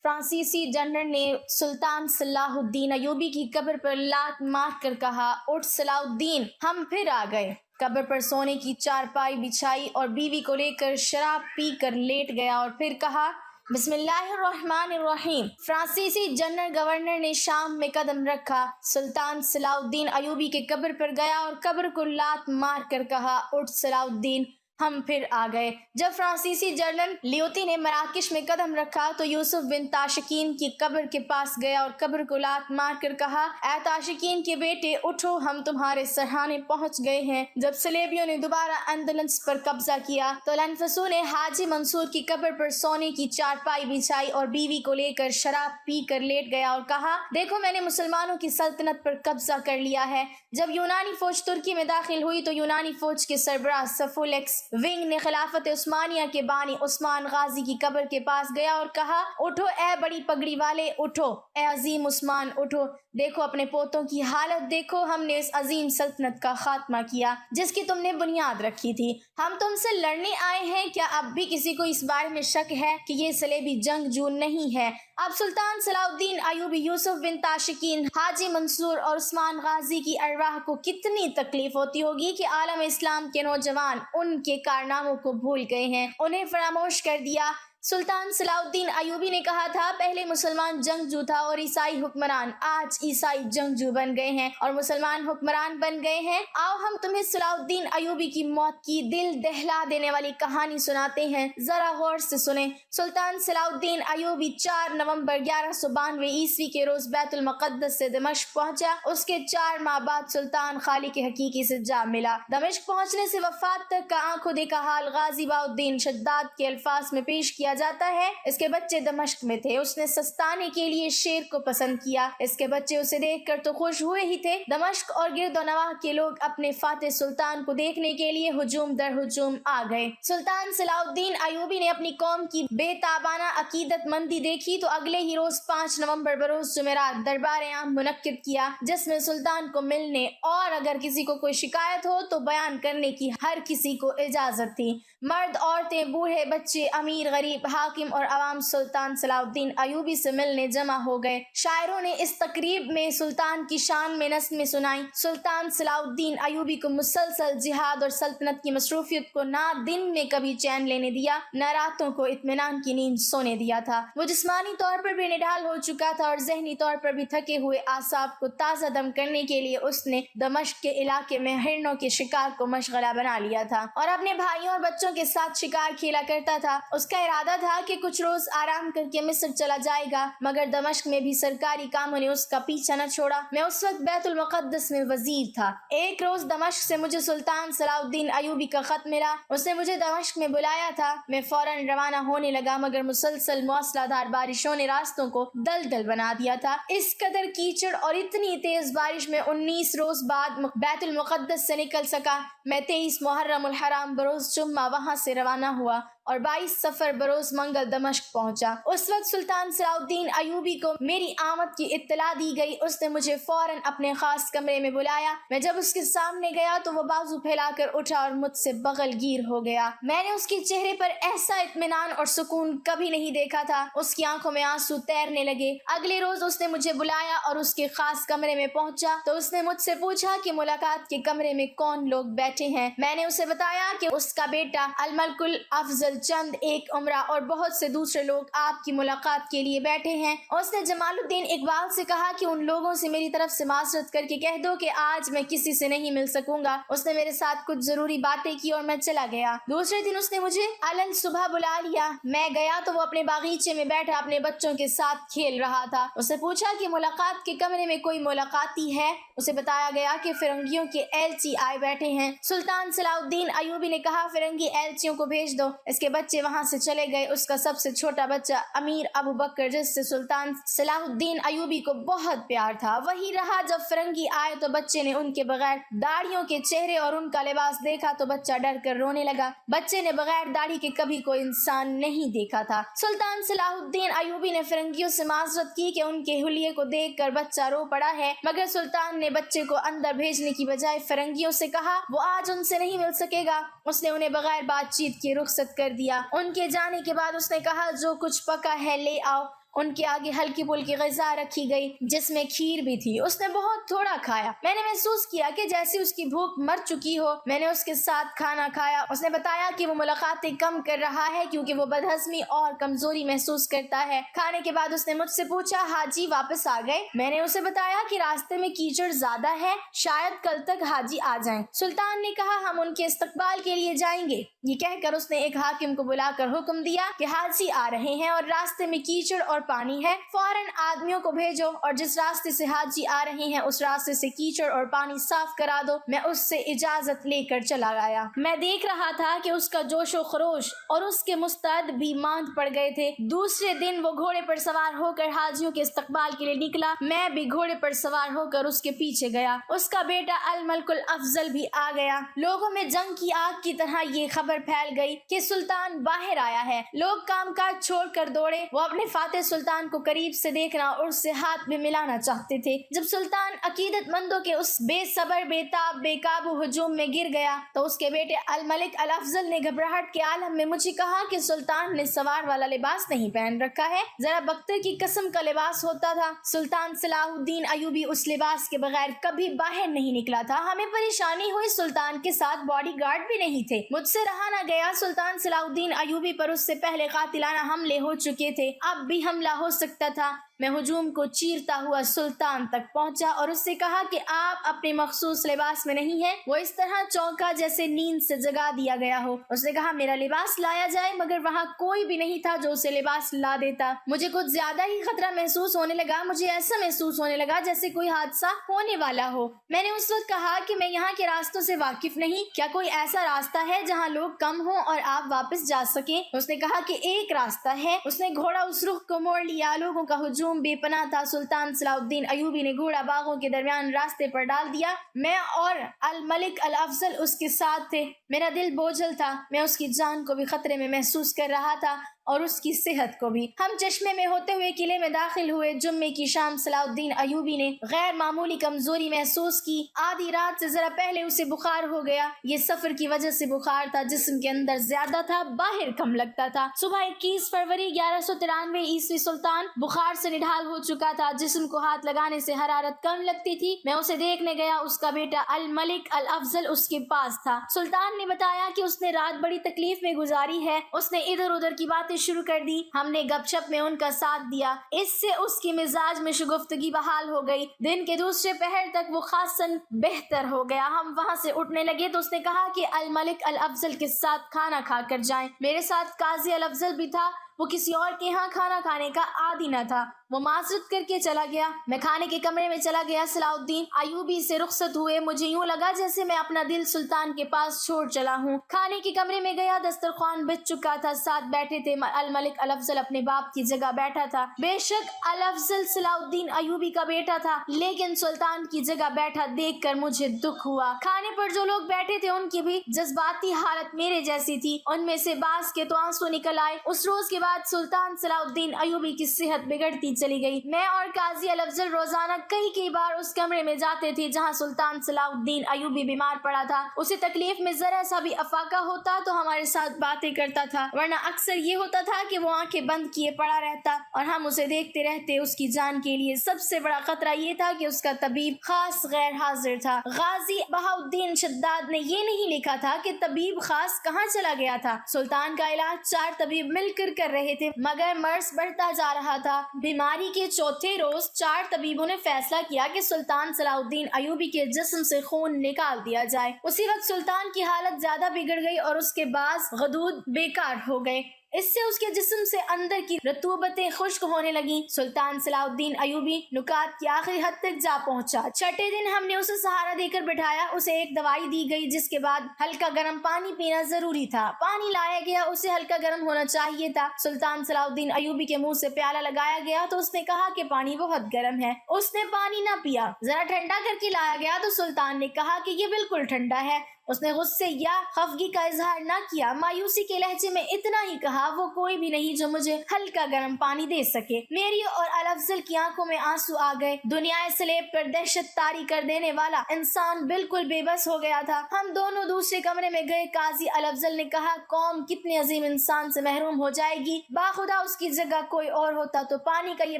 فرانسیسی جنرل نے سلطان صلاح الدین ایوبی کی قبر پر لات مار کر کہا، اٹھ صلاح الدین، ہم پھر آ گئے۔ قبر پر سونے کی چارپائی بچھائی اور بیوی کو لے کر شراب پی کر لیٹ گیا اور پھر کہا، بسم اللہ الرحمن الرحیم۔ فرانسیسی جنرل گورنر نے شام میں قدم رکھا، سلطان صلاح الدین ایوبی کے قبر پر گیا اور قبر کو لات مار کر کہا، اٹھ صلاح الدین، ہم پھر آ گئے۔ جب فرانسیسی جنرل لیوتی نے مراکش میں قدم رکھا تو یوسف بن تاشقین کی قبر کے پاس گیا اور قبر کو لات مار کر کہا، اے تاشقین کے بیٹے، اٹھو، ہم تمہارے سرحانے پہنچ گئے ہیں۔ جب صلیبیوں نے دوبارہ اندلس پر قبضہ کیا تو لنفسو نے حاجی منصور کی قبر پر سونے کی چارپائی بچھائی اور بیوی کو لے کر شراب پی کر لیٹ گیا اور کہا، دیکھو، میں نے مسلمانوں کی سلطنت پر قبضہ کر لیا ہے۔ جب یونانی فوج ترکی میں داخل ہوئی تو یونانی فوج کے سربراہ سفولیکس ونگ نے خلافت عثمانیہ کے بانی عثمان غازی کی قبر کے پاس گیا اور کہا، اٹھو اے بڑی پگڑی والے، اٹھو اے عظیم عثمان، اٹھو، دیکھو اپنے پوتوں کی حالت، دیکھو، ہم نے اس عظیم سلطنت کا خاتمہ کیا جس کی تم نے بنیاد رکھی تھی۔ ہم تم سے لڑنے آئے ہیں، کیا اب بھی کسی کو اس بارے میں شک ہے کہ یہ صلیبی جنگجو نہیں ہے؟ اب سلطان صلاح الدین ایوبی، یوسف بن تاشقین، حاجی منصور اور عثمان غازی کی ارواح کو کتنی تکلیف ہوتی ہوگی کہ عالم اسلام کے نوجوان ان کے کارناموں کو بھول گئے ہیں، انہیں فراموش کر دیا۔ سلطان صلاح الدین ایوبی نے کہا تھا، پہلے مسلمان جنگجو تھا اور عیسائی حکمران، آج عیسائی جنگجو بن گئے ہیں اور مسلمان حکمران بن گئے ہیں۔ آؤ ہم تمہیں صلاح الدین ایوبی کی موت کی دل دہلا دینے والی کہانی سناتے ہیں، ذرا غور سے سنیں۔ سلطان صلاح الدین ایوبی 4 نومبر 1192 عیسوی کے روز بیت المقدس سے دمشق پہنچا۔ اس کے 4 ماہ بعد سلطان خالق حقیقی سے جا ملا۔ دمشق پہنچنے سے وفات تک کا آنکھوں دیکھا حال غازی بہاؤالدین شداد کے الفاظ میں پیش کیا جاتا ہے۔ اس کے بچے دمشق میں تھے، اس نے سستانے کے لیے شیر کو پسند کیا، اس کے بچے اسے دیکھ کر تو خوش ہوئے ہی تھے۔ دمشق اور گرد و نواح کے لوگ اپنے فاتح سلطان کو دیکھنے کے لیے ہجوم در ہجوم آ گئے۔ سلطان صلاح الدین ایوبی نے اپنی قوم کی بے تابانہ عقیدت مندی دیکھی تو اگلے ہی روز 5 نومبر بروز جمعرات دربار عام منعقد کیا، جس میں سلطان کو ملنے اور اگر کسی کو کوئی شکایت ہو تو بیان کرنے کی ہر کسی کو اجازت تھی۔ مرد، عورتیں، بوڑھے، بچے، امیر، غریب، حاکم اور عوام سلطان صلاح الدین ایوبی سے ملنے جمع ہو گئے۔ شاعروں نے اس تقریب میں سلطان کی شان میں نظمیں سنائیں۔ سلطان صلاح الدین ایوبی کو مسلسل جہاد اور سلطنت کی مصروفیت کو نہ دن میں کبھی چین لینے دیا، نہ راتوں کو اطمینان کی نیند سونے دیا تھا۔ وہ جسمانی طور پر بھی نڈھال ہو چکا تھا اور ذہنی طور پر بھی تھکے ہوئے اعصاب کو تازہ دم کرنے کے لیے اس نے دمشق کے علاقے میں ہرنوں کے شکار کو مشغلہ بنا لیا تھا اور اپنے بھائیوں اور بچوں کے ساتھ شکار کھیلا کرتا تھا۔ اس کا ارادہ تھا کہ کچھ روز آرام کر کے مصر چلا جائے گا، مگر دمشق میں بھی سرکاری کاموں نے اس کا پیچھا نہ چھوڑا۔ میں اس وقت بیت المقدس میں وزیر تھا۔ ایک روز دمشق سے مجھے سلطان صلاح الدین ایوبی کا خط ملا، اس نے مجھے دمشق میں بلایا تھا۔ میں فوراً روانہ ہونے لگا، مگر مسلسل موسلا دھار بارشوں نے راستوں کو دلدل بنا دیا تھا۔ اس قدر کیچڑ اور اتنی تیز بارش میں 19 روز بعد بیت المقدس سے نکل سکا۔ میں 23 محرم الحرام بروز جمعہ وہاں سے روانہ ہوا اور 22 صفر بروز منگل دمشق پہنچا۔ اس وقت سلطان صلاح الدین ایوبی کو میری آمد کی اطلاع دی گئی۔ اس نے مجھے فوراً اپنے خاص کمرے میں بلایا۔ میں جب اس کے سامنے گیا تو وہ بازو پھیلا کر اٹھا اور مجھ سے بغل گیر ہو گیا۔ میں نے اس کے چہرے پر ایسا اطمینان اور سکون کبھی نہیں دیکھا تھا۔ اس کی آنکھوں میں آنسو تیرنے لگے۔ اگلے روز اس نے مجھے بلایا اور اس کے خاص کمرے میں پہنچا تو اس نے مجھ سے پوچھا کہ ملاقات کے کمرے میں کون لوگ بیٹھے ہیں۔ میں نے اسے بتایا کہ اس کا بیٹا الملک الافضل چند، ایک عمرہ اور بہت سے دوسرے لوگ آپ کی ملاقات کے لیے بیٹھے ہیں۔ اس نے جمال الدین اقبال سے کہا کہ ان لوگوں سے میری طرف سے معذرت کر کے کہہ دو کہ آج میں کسی سے نہیں مل سکوں گا۔ اس نے میرے ساتھ کچھ ضروری باتیں کی اور میں چلا گیا۔ دوسرے دن اس نے مجھے علن صبح بلا لیا۔ میں گیا تو وہ اپنے باغیچے میں بیٹھا اپنے بچوں کے ساتھ کھیل رہا تھا۔ اس نے پوچھا کہ ملاقات کے کمرے میں کوئی ملاقاتی ہے؟ اسے بتایا گیا کہ فرنگیوں کے ایلچی آئے بیٹھے ہیں۔ سلطان صلاح الدین ایوبی نے کہا، فرنگی ایلچیوں کو بھیج دو۔ اس کے بچے وہاں سے چلے گئے۔ اس کا سب سے چھوٹا بچہ امیر ابو بکر، جس سے سلطان صلاح الدین ایوبی کو بہت پیار تھا، وہی رہا۔ جب فرنگی آئے تو بچے نے ان کے بغیر داڑھیوں کے چہرے اور ان کا لباس دیکھا تو بچہ ڈر کر رونے لگا۔ بچے نے بغیر داڑھی کے کبھی کوئی انسان نہیں دیکھا تھا۔ سلطان صلاح الدین ایوبی نے فرنگیوں سے معذرت کی کہ ان کے حلیے کو دیکھ کر بچہ رو پڑا ہے، مگر سلطان نے بچے کو اندر بھیجنے کی بجائے فرنگیوں سے کہا وہ آج ان سے نہیں مل سکے گا۔ اس نے انہیں بغیر بات چیت کے رخصت کر دیا۔ ان کے جانے کے بعد اس نے کہا، جو کچھ پکا ہے لے آؤ۔ ان کے آگے ہلکی پھلکی غذا رکھی گئی جس میں کھیر بھی تھی۔ اس نے بہت تھوڑا کھایا۔ میں نے محسوس کیا کہ جیسے اس کی بھوک مر چکی ہو۔ میں نے اس کے ساتھ کھانا کھایا۔ اس نے بتایا کہ وہ ملاقاتیں کم کر رہا ہے کیونکہ وہ بدہضمی اور کمزوری محسوس کرتا ہے۔ کھانے کے بعد اس نے مجھ سے پوچھا حاجی واپس آ گئے؟ میں نے اسے بتایا کہ راستے میں کیچڑ زیادہ ہے، شاید کل تک حاجی آ جائیں۔ سلطان نے کہا ہم ان کے استقبال کے لیے جائیں گے۔ یہ کہہ کر اس نے ایک حاکم کو بلا کر حکم دیا کہ حاجی آ رہے ہیں اور راستے میں کیچڑ اور پانی ہے، فوراً آدمیوں کو بھیجو اور جس راستے سے حاجی آ رہے ہیں اس راستے سے کیچڑ اور پانی صاف کرا دو۔ میں اس سے اجازت لے کر چلا گیا۔ میں دیکھ رہا تھا کہ اس کا جوش و خروش اور اس کے مستعد بھی ماند پڑ گئے تھے۔ دوسرے دن وہ گھوڑے پر سوار ہو کر حاجیوں کے استقبال کے لیے نکلا۔ میں بھی گھوڑے پر سوار ہو کر اس کے پیچھے گیا۔ اس کا بیٹا الملک الافضل بھی آ گیا۔ لوگوں میں جنگ کی آگ کی طرح یہ خبر پھیل گئی کہ سلطان باہر آیا ہے۔ لوگ کام کاج چھوڑ کر دوڑے۔ وہ اپنے فاتح سلطان کو قریب سے دیکھنا اور اس سے ہاتھ بھی ملانا چاہتے تھے۔ جب سلطان عقیدت مندوں کے اس بے صبر بے تاب بے قابو ہجوم میں گر گیا تو اس کے بیٹے الملک الافضل نے گھبراہٹ کے عالم میں مجھے کہا کہ سلطان نے سوار والا لباس نہیں پہن رکھا ہے، ذرا بختر کی قسم کا لباس ہوتا تھا۔ سلطان صلاح الدین ایوبی اس لباس کے بغیر کبھی باہر نہیں نکلا تھا۔ ہمیں پریشانی ہوئی، سلطان کے ساتھ باڈی گارڈ بھی نہیں تھے۔ مجھ سے رہا نہ گیا۔ سلطان صلاح الدین ایوبی پر اس سے پہلے قاتلانہ حملے ہو چکے تھے، اب بھی حملہ ہو سکتا تھا۔ میں ہجوم کو چیرتا ہوا سلطان تک پہنچا اور اس سے کہا کہ آپ اپنے مخصوص لباس میں نہیں ہیں۔ وہ اس طرح چونکا جیسے نیند سے جگا دیا گیا ہو۔ اس نے کہا میرا لباس لایا جائے، مگر وہاں کوئی بھی نہیں تھا جو اسے لباس لا دیتا۔ مجھے کچھ زیادہ ہی خطرہ محسوس ہونے لگا۔ مجھے ایسا محسوس ہونے لگا جیسے کوئی حادثہ ہونے والا ہو۔ میں نے اس وقت کہا کہ میں یہاں کے راستوں سے واقف نہیں، کیا کوئی ایسا راستہ ہے جہاں لوگ کم ہوں اور آپ واپس جا سکیں؟ اس نے کہا کہ ایک راستہ ہے۔ اس نے گھوڑا اس رخ کو موڑ لیا۔ لوگوں کا ہجوم بے پناہ تھا۔ سلطان صلاح الدین ایوبی نے گھوڑا باغوں کے درمیان راستے پر ڈال دیا۔ میں اور الملک الافضل اس کے ساتھ تھے۔ میرا دل بوجھل تھا۔ میں اس کی جان کو بھی خطرے میں محسوس کر رہا تھا اور اس کی صحت کو بھی۔ ہم چشمے میں ہوتے ہوئے قلعے میں داخل ہوئے۔ جمعے کی شام صلاح الدین ایوبی نے غیر معمولی کمزوری محسوس کی۔ آدھی رات سے ذرا پہلے اسے بخار ہو گیا۔ یہ سفر کی وجہ سے بخار تھا، جسم کے اندر زیادہ تھا، باہر کم لگتا تھا۔ صبح 21 فروری 1193 عیسوی سلطان بخار سے نڈھال ہو چکا تھا۔ جسم کو ہاتھ لگانے سے حرارت کم لگتی تھی۔ میں اسے دیکھنے گیا۔ اس کا بیٹا الملک الافضل اس کے پاس تھا۔ سلطان نے بتایا کہ اس نے رات بڑی تکلیف میں گزاری ہے۔ اس نے ادھر ادھر کی باتیں شروع کر دی۔ ہم نے گپ شپ میں ان کا ساتھ دیا۔ اس سے اس کی مزاج میں شگفتگی بحال ہو گئی۔ دن کے دوسرے پہر تک وہ خاصاً بہتر ہو گیا۔ ہم وہاں سے اٹھنے لگے تو اس نے کہا کہ الملک الافضل کے ساتھ کھانا کھا کر جائیں۔ میرے ساتھ قاضی الافضل بھی تھا۔ وہ کسی اور کے ہاں کھانا کھانے کا عادی نہ تھا۔ وہ معذرت کر کے چلا گیا۔ میں کھانے کے کمرے میں چلا گیا۔ صلاح الدین ایوبی سے رخصت ہوئے۔ مجھے یوں لگا جیسے میں اپنا دل سلطان کے پاس چھوڑ چلا ہوں۔ کھانے کے کمرے میں گیا۔ دسترخوان بچ چکا تھا۔ ساتھ بیٹھے تھے۔ الملک الافضل اپنے باپ کی جگہ بیٹھا تھا۔ بے شک الافضل صلاح الدین ایوبی کا بیٹا تھا، لیکن سلطان کی جگہ بیٹھا دیکھ کر مجھے دکھ ہوا۔ کھانے پر جو لوگ بیٹھے تھے ان کی بھی جذباتی حالت میرے جیسی تھی۔ ان میں سے بعض کے تو آنسو نکل آئے۔ اس روز کے بعد سلطان صلاح الدین ایوبی کی صحت بگڑتی چلی گئی۔ میں اور قاضی الافضل روزانہ کئی بار اس کمرے میں جاتے تھے جہاں سلطان صلاح الدین ایوبی بیمار پڑا تھا۔ اسے تکلیف میں ذرا سا بھی افاقہ ہوتا تو ہمارے ساتھ باتیں کرتا تھا، ورنہ اکثر یہ ہوتا تھا کہ وہ آنکھیں بند کیے پڑا رہتا اور ہم اسے دیکھتے رہتے۔ اس کی جان کے لیے سب سے بڑا خطرہ یہ تھا کہ اس کا طبیب خاص غیر حاضر تھا۔ غازی بہاؤالدین شداد نے یہ نہیں لکھا تھا کہ طبیب خاص کہاں چلا گیا تھا۔ سلطان کا علاج 4 طبیب مل کر رہے تھے، مگر مرض بڑھتا جا رہا تھا۔ بیماری کے چوتھے روز 4 طبیبوں نے فیصلہ کیا کہ سلطان صلاح الدین ایوبی کے جسم سے خون نکال دیا جائے۔ اسی وقت سلطان کی حالت زیادہ بگڑ گئی اور اس کے بعض غدود بیکار ہو گئے۔ اس سے اس کے جسم سے اندر کی رطوبتیں خشک ہونے لگیں۔ سلطان صلاح الدین ایوبی نکات کی آخری حد تک جا پہنچا۔ چھٹے دن ہم نے اسے سہارا دے کر بٹھایا۔ اسے ایک دوائی دی گئی جس کے بعد ہلکا گرم پانی پینا ضروری تھا۔ پانی لایا گیا، اسے ہلکا گرم ہونا چاہیے تھا۔ سلطان صلاح الدین ایوبی کے منہ سے پیالہ لگایا گیا تو اس نے کہا کہ پانی بہت گرم ہے۔ اس نے پانی نہ پیا۔ ذرا ٹھنڈا کر کے لایا گیا تو سلطان نے کہا کہ یہ بالکل ٹھنڈا ہے۔ اس نے غصے یا خفگی کا اظہار نہ کیا، مایوسی کے لہجے میں اتنا ہی کہا، وہ کوئی بھی نہیں جو مجھے ہلکا گرم پانی دے سکے۔ میری اور الافضل کی آنکھوں میں آنسو آ گئے۔ دنیا سلیب پر دہشت طاری کر دینے والا انسان بالکل بے بس ہو گیا تھا۔ ہم دونوں دوسرے کمرے میں گئے۔ قاضی الافضل نے کہا، قوم کتنے عظیم انسان سے محروم ہو جائے گی، باخدا اس کی جگہ کوئی اور ہوتا تو پانی کا یہ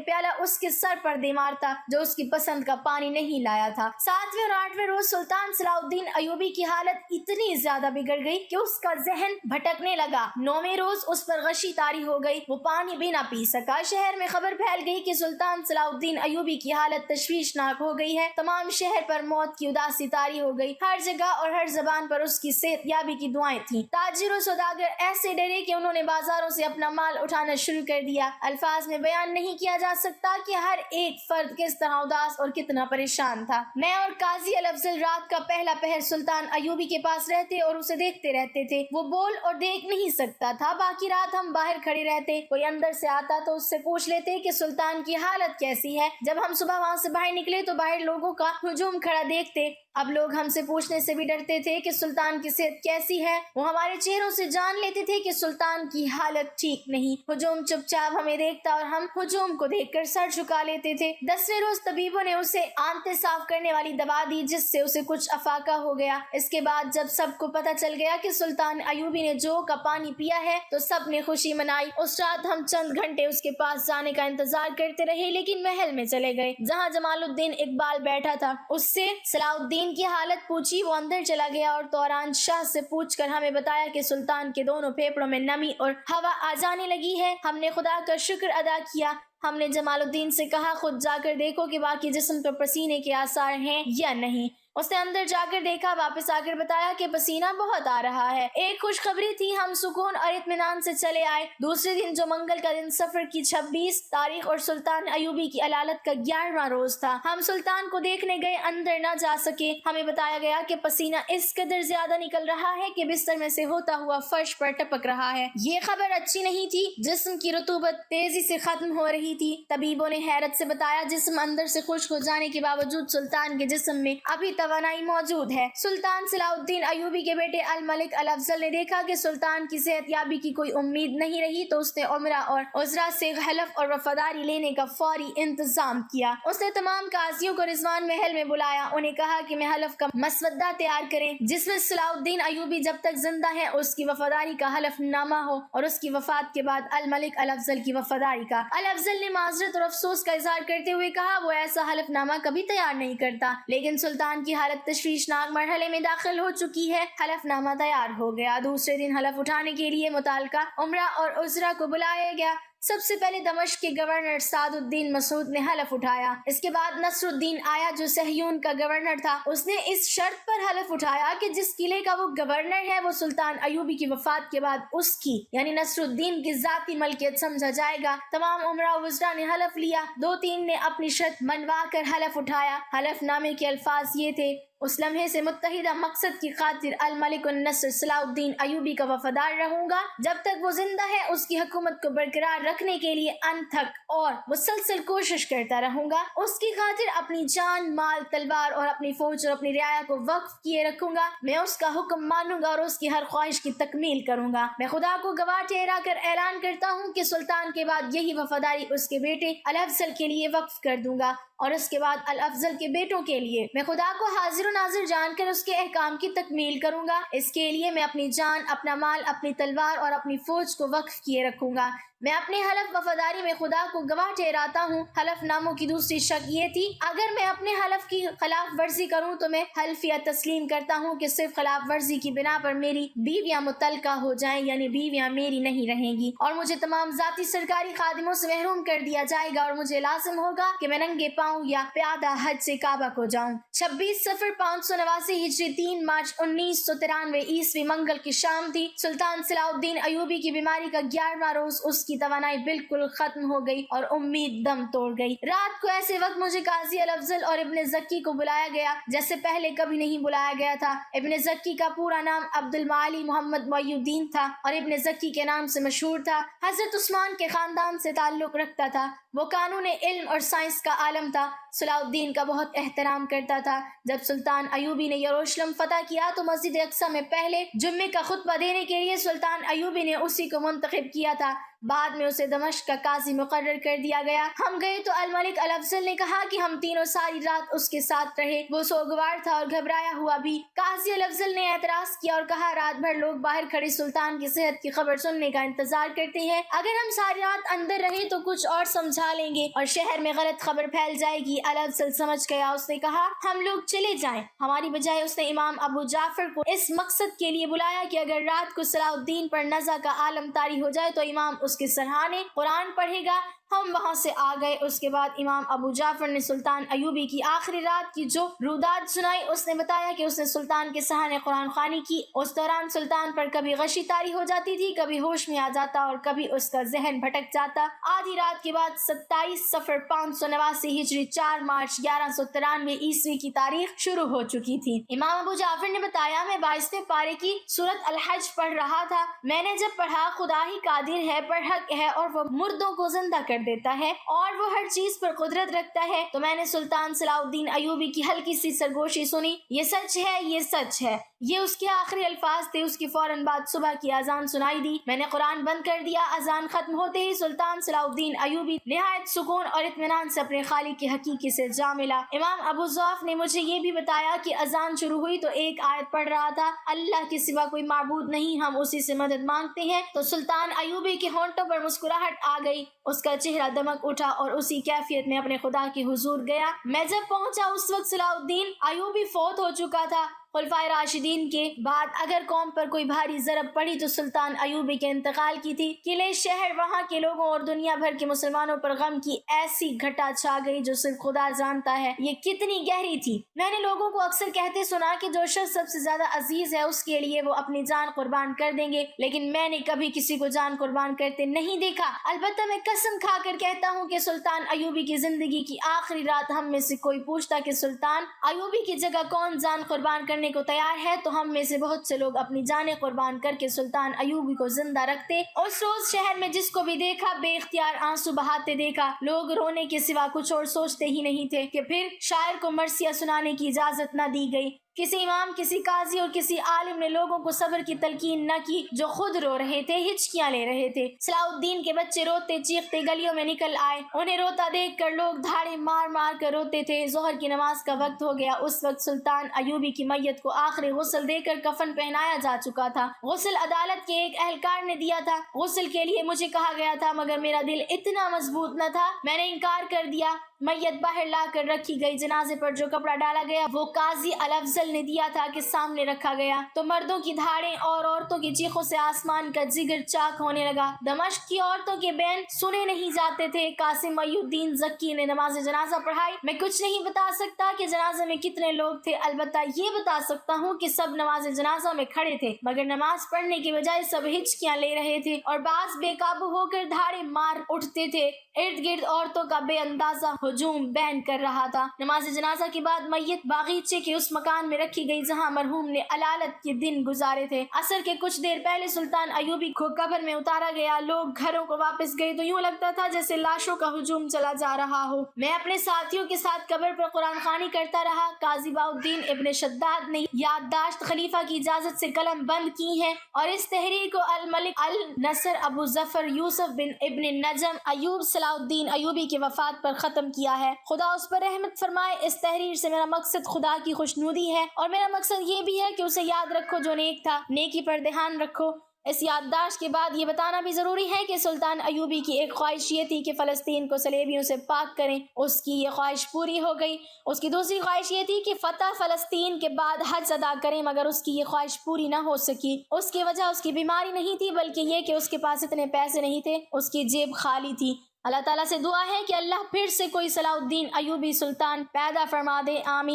پیالہ اس کے سر پر دے مارتا جو اس کی پسند کا پانی نہیں لایا تھا۔ 7ویں اور 8ویں روز سلطان صلاح الدین ایوبی کی حالت اتنی زیادہ بگڑ گئی کہ اس کا ذہن بھٹکنے لگا۔ 9ویں روز اس پر غشی طاری ہو گئی، وہ پانی بھی نہ پی سکا۔ شہر میں خبر پھیل گئی کہ سلطان صلاح الدین ایوبی کی حالت تشویشناک ہو گئی ہے۔ تمام شہر پر موت کی اداسی طاری ہو گئی، ہر جگہ اور ہر زبان پر اس کی صحت یابی کی دعائیں تھیں۔ تاجر و سوداگر ایسے ڈرے کہ انہوں نے بازاروں سے اپنا مال اٹھانا شروع کر دیا۔ الفاظ میں بیان نہیں کیا جا سکتا کہ ہر ایک فرد کس طرح اداس اور کتنا پریشان تھا۔ میں اور قاضی الافضل رات کا پہلا پہر سلطان ایوبی کے پاس رہتے اور اسے دیکھتے رہتے تھے۔ وہ بول اور دیکھ نہیں سکتا تھا۔ باقی رات ہم باہر کھڑے رہتے، کوئی اندر سے آتا تو اس سے پوچھ لیتے کہ سلطان کی حالت کیسی ہے۔ جب ہم صبح وہاں سے باہر نکلے تو باہر لوگوں کا ہجوم کھڑا دیکھتے۔ اب لوگ ہم سے پوچھنے سے بھی ڈرتے تھے کہ سلطان کی صحت کیسی ہے۔ وہ ہمارے چہروں سے جان لیتے تھے کہ سلطان کی حالت ٹھیک نہیں۔ ہجوم چپ چاپ ہمیں دیکھتا اور ہم ہجوم کو دیکھ کر سر جھکا لیتے تھے۔ 10ویں روز طبیبوں نے اسے آنتیں صاف کرنے والی دوا دی جس سے اسے کچھ افاقہ ہو گیا۔ اس کے بعد جب سب کو پتہ چل گیا کہ سلطان ایوبی نے جو کا پانی پیا ہے تو سب نے خوشی منائی۔ اس رات ہم چند گھنٹے اس کے پاس جانے کا انتظار کرتے رہے لیکن محل میں چلے گئے جہاں جمال الدین اقبال بیٹھا تھا۔ اس سے صلاح الدین کی حالت پوچھی، وہ اندر چلا گیا اور توران شاہ سے پوچھ کر ہمیں بتایا کہ سلطان کے دونوں پھیپڑوں میں نمی اور ہوا آ جانے لگی ہے۔ ہم نے خدا کا شکر ادا کیا۔ ہم نے جمال الدین سے کہا، خود جا کر دیکھو کہ باقی جسم پر پسینے کے آثار ہیں یا نہیں۔ اس نے اندر جا کر دیکھا، واپس آ کر بتایا کہ پسینہ بہت آ رہا ہے۔ ایک خوشخبری تھی، ہم سکون اور اطمینان سے چلے آئے۔ دوسرے دن جو منگل کا دن سفر کی 26 تاریخ اور سلطان ایوبی کی علالت کا 11واں روز تھا، ہم سلطان کو دیکھنے گئے، اندر نہ جا سکے۔ ہمیں بتایا گیا کہ پسینہ اس قدر زیادہ نکل رہا ہے کہ بستر میں سے ہوتا ہوا فرش پر ٹپک رہا ہے۔ یہ خبر اچھی نہیں تھی، جسم کی رطوبت تیزی سے ختم ہو رہی تھی۔ طبیبوں نے حیرت سے بتایا، جسم اندر سے خشک ہو جانے کے باوجود سلطان کے جسم میں ابھی توانائی موجود ہے۔ سلطان صلاح الدین ایوبی کے بیٹے الملک الافضل نے دیکھا کہ سلطان کی صحت یابی کی کوئی امید نہیں رہی تو اس نے عمرہ اور عذرا سے حلف اور وفاداری لینے کا فوری انتظام کیا۔ اس نے تمام قاضیوں کو رضوان محل میں بلایا، انہیں کہا کہ میں حلف کا مسودہ تیار کریں جس میں صلاح الدین ایوبی جب تک زندہ ہے اس کی وفاداری کا حلف نامہ ہو اور اس کی وفات کے بعد الملک الافضل کی وفاداری کا۔ الافضل نے معذرت اور افسوس کا اظہار کرتے ہوئے کہا وہ ایسا حلف نامہ کبھی تیار نہیں کرتا، لیکن سلطان کی حالت تشویشناک مرحلے میں داخل ہو چکی ہے۔ حلف نامہ تیار ہو گیا۔ دوسرے دن حلف اٹھانے کے لیے متعلقہ عمرہ اور عذرا کو بلایا گیا۔ سب سے پہلے دمشق کے گورنر سعد الدین مسعود نے حلف اٹھایا۔ اس کے بعد نصر الدین آیا جو صہیون کا گورنر تھا۔ اس نے اس شرط پر حلف اٹھایا کہ جس قلعے کا وہ گورنر ہے وہ سلطان ایوبی کی وفات کے بعد اس کی یعنی نصر الدین کی ذاتی ملکیت سمجھا جائے گا۔ تمام عمرہ و وزراء نے حلف لیا۔ 2-3 نے اپنی شرط منوا کر حلف اٹھایا۔ حلف نامے کے الفاظ یہ تھے، اس لمحے سے متحدہ مقصد کی خاطر الملک النصر صلاح الدین ایوبی کا وفادار رہوں گا جب تک وہ زندہ ہے، اس کی حکومت کو برقرار رکھنے کے لیے انتھک اور مسلسل کوشش کرتا رہوں گا، اس کی خاطر اپنی جان، مال، تلوار اور اپنی فوج اور اپنی رعایا کو وقف کیے رکھوں گا، میں اس کا حکم مانوں گا اور اس کی ہر خواہش کی تکمیل کروں گا۔ میں خدا کو گواہ ٹھہرا کر اعلان کرتا ہوں کہ سلطان کے بعد یہی وفاداری اس کے بیٹے الافضل کے لیے وقف کر دوں گا اور اس کے بعد الافضل کے بیٹوں کے لیے۔ میں خدا کو حاضر و ناظر جان کر اس کے احکام کی تکمیل کروں گا، اس کے لیے میں اپنی جان، اپنا مال، اپنی تلوار اور اپنی فوج کو وقف کیے رکھوں گا۔ میں اپنے حلف وفاداری میں خدا کو گواہ ٹھہراتا ہوں۔ حلف ناموں کی دوسری شک یہ تھی، اگر میں اپنے حلف کی خلاف ورزی کروں تو میں حلفیہ تسلیم کرتا ہوں کہ صرف خلاف ورزی کی بنا پر میری بیویاں متعلقہ ہو جائیں، یعنی بیویاں میری نہیں رہیں گی اور مجھے تمام ذاتی سرکاری خادموں سے محروم کر دیا جائے گا اور مجھے لازم ہوگا کہ میں ننگے پاؤں یا پیادہ حج سے کعبہ کو جاؤں۔ 26 صفر 589 ہجری 3 مارچ 1993 عیسوی منگل کی شام تھی۔ سلطان صلاح الدین ایوبی کی بیماری کا 11واں روز، اس کی توانائی بالکل ختم ہو گئی اور امید دم توڑ گئی۔ رات کو ایسے وقت مجھے قاضی الافضل اور ابن زکی کو بلایا گیا جیسے پہلے کبھی نہیں بلایا گیا تھا۔ ابن زکی کا پورا نام عبد المعالی محمد معی الدین تھا اور ابن زکی کے نام سے مشہور تھا۔ حضرت عثمان کے خاندان سے تعلق رکھتا تھا۔ وہ قانون علم اور سائنس کا عالم تھا۔ صلاح الدین کا بہت احترام کرتا تھا۔ جب سلطان سلطان ایوبی نے یروشلم فتح کیا تو مسجد اقصی میں پہلے جمعے کا خطبہ دینے کے لیے سلطان ایوبی نے اسی کو منتخب کیا تھا۔ بعد میں اسے دمشق کا قاضی مقرر کر دیا گیا۔ ہم گئے تو الملک الافضل نے کہا کہ ہم تینوں ساری رات اس کے ساتھ رہے۔ وہ سوگوار تھا اور گھبرایا ہوا بھی۔ قاضی الافضل نے اعتراض کیا اور کہا رات بھر لوگ باہر کھڑے سلطان کی صحت کی خبر سننے کا انتظار کرتے ہیں، اگر ہم ساری رات اندر رہے تو کچھ اور سمجھا لیں گے اور شہر میں غلط خبر پھیل جائے گی۔ الافضل سمجھ گیا، اس نے کہا ہم لوگ چلے جائیں ہماری بجائے۔ اس نے امام ابو جعفر کو اس مقصد کے لیے بلایا کہ اگر رات کو صلاح الدین پر نزع کا عالم طاری ہو جائے تو امام اس کے سرہانے قرآن پڑھے گا۔ ہم وہاں سے آ گئے۔ اس کے بعد امام ابو جعفر نے سلطان ایوبی کی آخری رات کی جو روداد سنائی، اس نے بتایا کہ اس نے سلطان کے سہانے قرآن خوانی کی۔ اس دوران سلطان پر کبھی غشی طاری ہو جاتی تھی، کبھی ہوش میں آ جاتا اور کبھی اس کا ذہن بھٹک جاتا۔ آدھی رات کے بعد 27 صفر 589 ہجری 4 مارچ 1193 عیسوی کی تاریخ شروع ہو چکی تھی۔ امام ابو جعفر نے بتایا میں 22ویں پارے کی سورت الحج پڑھ رہا تھا۔ میں نے جب پڑھا خدا ہی قادر ہے، برحق ہے اور وہ مردوں کو زندہ کر دیتا ہے اور وہ ہر چیز پر قدرت رکھتا ہے، تو میں نے سلطان صلاح الدین ایوبی کی ہلکی سی سرگوشی سنی، یہ سچ ہے، یہ سچ ہے۔ یہ اس کے آخری الفاظ تھے۔ اس کی فوراً بعد صبح کی اذان سنائی دی۔ میں نے قرآن بند کر دیا۔ اذان ختم ہوتے ہی سلطان صلاح الدین ایوبی نہایت سکون اور اطمینان سے اپنے خالق کے حقیقی سے جا ملا۔ امام ابو ضعف نے مجھے یہ بھی بتایا کہ اذان شروع ہوئی تو ایک آیت پڑھ رہا تھا، اللہ کے سوا کوئی معبود نہیں، ہم اسی سے مدد مانگتے ہیں۔ تو سلطان ایوبی کے ہونٹوں پر مسکراہٹ آ گئی، اس کا چہرہ دمک اٹھا اور اسی کیفیت میں اپنے خدا کے حضور گیا۔ میں جب پہنچا اس وقت صلاح الدین ایوبی فوت ہو چکا تھا۔ خلفائے راشدین کے بعد اگر قوم پر کوئی بھاری ضرب پڑی تو سلطان ایوبی کے انتقال کی تھی۔ قلعے شہر، وہاں کے لوگوں اور دنیا بھر کے مسلمانوں پر غم کی ایسی گھٹا چھا گئی جو صرف خدا جانتا ہے یہ کتنی گہری تھی۔ میں نے لوگوں کو اکثر کہتے سنا کہ جو شخص سب سے زیادہ عزیز ہے اس کے لیے وہ اپنی جان قربان کر دیں گے، لیکن میں نے کبھی کسی کو جان قربان کرتے نہیں دیکھا۔ البتہ میں قسم کھا کر کہتا ہوں کہ سلطان ایوبی کی زندگی کی آخری رات ہم میں سے کوئی پوچھتا کہ سلطان ایوبی کی جگہ کون جان قربان کرنے کو تیار ہے تو ہم میں سے بہت سے لوگ اپنی جانیں قربان کر کے سلطان ایوبی کو زندہ رکھتے۔ اس روز شہر میں جس کو بھی دیکھا بے اختیار آنسو بہاتے دیکھا۔ لوگ رونے کے سوا کچھ اور سوچتے ہی نہیں تھے کہ پھر شاعر کو مرثیہ سنانے کی اجازت نہ دی گئی۔ کسی امام، کسی قاضی اور کسی عالم نے لوگوں کو صبر کی تلقین نہ کی جو خود رو رہے تھے، ہچکیاں لے رہے تھے۔ صلاح الدین کے بچے روتے چیختے گلیوں میں نکل آئے۔ انہیں روتا دیکھ کر لوگ دھاڑے مار مار کر روتے تھے۔ ظہر کی نماز کا وقت ہو گیا۔ اس وقت سلطان ایوبی کی میت کو آخری غسل دے کر کفن پہنایا جا چکا تھا۔ غسل عدالت کے ایک اہلکار نے دیا تھا۔ غسل کے لیے مجھے کہا گیا تھا مگر میرا دل اتنا مضبوط نہ تھا، میں نے انکار کر دیا۔ میت باہر لا کر رکھی گئی۔ جنازے پر جو کپڑا ڈالا گیا وہ قاضی الافضل نے دیا تھا کہ سامنے رکھا گیا تو مردوں کی دھاڑیں اور عورتوں کی چیخوں سے آسمان کا جگر چاک ہونے لگا۔ دمشق کی عورتوں کے بین سنے نہیں جاتے تھے۔ قاسم محی الدین زکی نے نماز جنازہ پڑھائی۔ میں کچھ نہیں بتا سکتا کہ جنازے میں کتنے لوگ تھے، البتہ یہ بتا سکتا ہوں کہ سب نماز جنازہ میں کھڑے تھے مگر نماز پڑھنے کے بجائے سب ہچکیاں لے رہے تھے اور بعض بے قابو ہو کر دھاڑے مار اٹھتے تھے۔ ارد گرد عورتوں کا بے اندازہ ہجوم بین کر رہا تھا۔ نماز جنازہ کے بعد میت باغیچے کے اس مکان میں رکھی گئی جہاں مرحوم نے علالت کے دن گزارے تھے۔ عصر کے کچھ دیر پہلے سلطان ایوبی کو قبر میں اتارا گیا۔ لوگ گھروں کو واپس گئے تو یوں لگتا تھا جیسے لاشوں کا ہجوم چلا جا رہا ہو۔ میں اپنے ساتھیوں کے ساتھ قبر پر قرآن خوانی کرتا رہا۔ قاضی بہاؤالدین ابن شداد نے یادداشت خلیفہ کی اجازت سے قلم بند کی ہے اور اس تحریر کو الملک النصر ابو ظفر یوسف بن ابن نجم ایوب صلاح الدین ایوبی کی وفات پر ختم کیا ہے۔ خدا اس پر رحمت فرمائے۔ اس تحریر سے میرا مقصد خدا کی خوشنودی ہے اور میرا مقصد یہ بھی ہے کہ اسے یاد رکھو جو نیک تھا، نیکی پر دھیان رکھو۔ اس یادداشت کے بعد یہ بتانا بھی ضروری ہے کہ سلطان ایوبی کی ایک خواہش یہ تھی کہ فلسطین کو صلیبیوں سے پاک کریں۔ اس کی یہ خواہش پوری ہو گئی۔ اس کی دوسری خواہش یہ تھی کہ فتح فلسطین کے بعد حج ادا کریں مگر اس کی یہ خواہش پوری نہ ہو سکی۔ اس کی وجہ اس کی بیماری نہیں تھی بلکہ یہ کہ اس کے پاس اتنے پیسے نہیں تھے، اس کی جیب خالی تھی۔ اللہ تعالیٰ سے دعا ہے کہ اللہ پھر سے کوئی صلاح الدین ایوبی سلطان پیدا فرما دے، آمین۔